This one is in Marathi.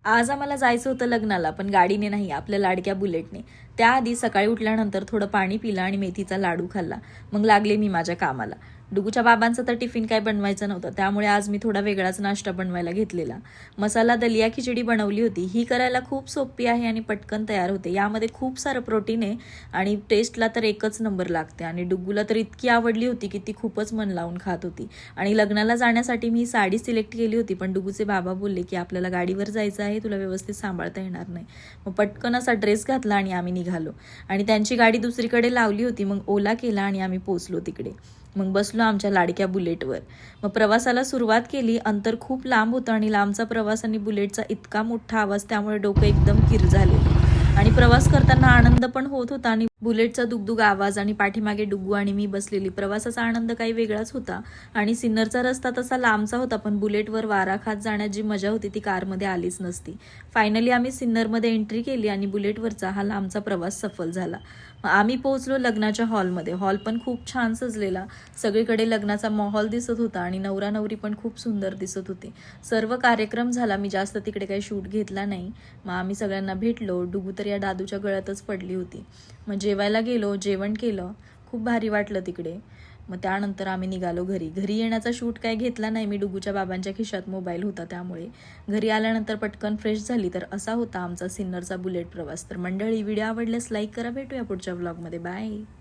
आज आम्हाला जायचं होतं लग्नाला, पण गाडीने नाही, आपल्या लाडक्या बुलेटने. त्याआधी सकाळी उठल्यानंतर थोडं पाणी पिलं आणि मेथीचा लाडू खाल्ला. मग लागले मी माझ्या कामाला. डुगूच्या बाबांचं तर टिफिन काय बनवायचं नव्हतं, त्यामुळे आज मी थोडा वेगळाच नाश्ता बनवायला घेतलेला. मसाला दलिया खिचडी बनवली होती. ही करायला खूप सोपी आहे आणि पटकन तयार होते. यामध्ये खूप सारं प्रोटीन आहे आणि टेस्टला तर एकच नंबर लागते. आणि डुगूला तर इतकी आवडली होती की ती खूपच मन लावून खात होती. आणि लग्नाला जाण्यासाठी मी साडी सिलेक्ट केली होती, पण डुगूचे बाबा बोलले की आपल्याला गाडीवर जायचं आहे, तुला व्यवस्थित सांभाळता येणार नाही. मग पटकन असा ड्रेस घातला आणि आम्ही निघालो. आणि त्यांची गाडी दुसरीकडे लावली होती. मग ओला केला आणि आम्ही पोचलो तिकडे. मग बसलो आमच्या लाडक्या बुलेटवर. मग प्रवासाला सुरुवात केली. अंतर खूप लांब होतं आणि लांबचा प्रवास आणि बुलेटचा इतका मोठा आवाज, त्यामुळे डोकं एकदम किर झालेलं. आणि प्रवास करताना आनंद पण होत होता आणि बुलेटचा दुगदुग आवाज आणि पाठीमागे डुग्गू आणि मी बसलेली. प्रवासाचा आनंद काही वेगळाच होता. आणि सिन्नरचा रस्ता तसा लांबचा होता, पण बुलेटवर वारा खात जाण्यात जी मजा होती ती कारमध्ये आलीच नसती. फायनली आम्ही सिन्नरमध्ये एंट्री केली आणि बुलेटवरचा हा लांबचा प्रवास सफल झाला. आम्ही पोहोचलो लग्नाच्या हॉलमध्ये. हॉल पण खूप छान सजलेला. सगळीकडे लग्नाचा माहोल दिसत होता आणि नवरा नवरी पण खूप सुंदर दिसत होते. सर्व कार्यक्रम झाला. मी जास्त तिकडे काही शूट घेतला नाही. मग आम्ही सगळ्यांना भेटलो. डुगू तर या दादूच्या गळ्यातच पडली होती. मग जेवायला गेलो, जेवण केलं. खूप भारी वाटलं तिकडे. मग त्यानंतर आम्ही निघालो घरी. घरी येण्याचा शूट काय घेतला नाही मी, डुगूच्या बाबांच्या खिशात मोबाईल होता त्यामुळे. घरी आल्यानंतर पटकन फ्रेश झाली. तर असा होता आमचा सिन्नरचा बुलेट प्रवास. तर मंडळी, व्हिडिओ आवडल्यास लाईक करा. भेटूया पुढच्या व्लॉगमध्ये. बाय.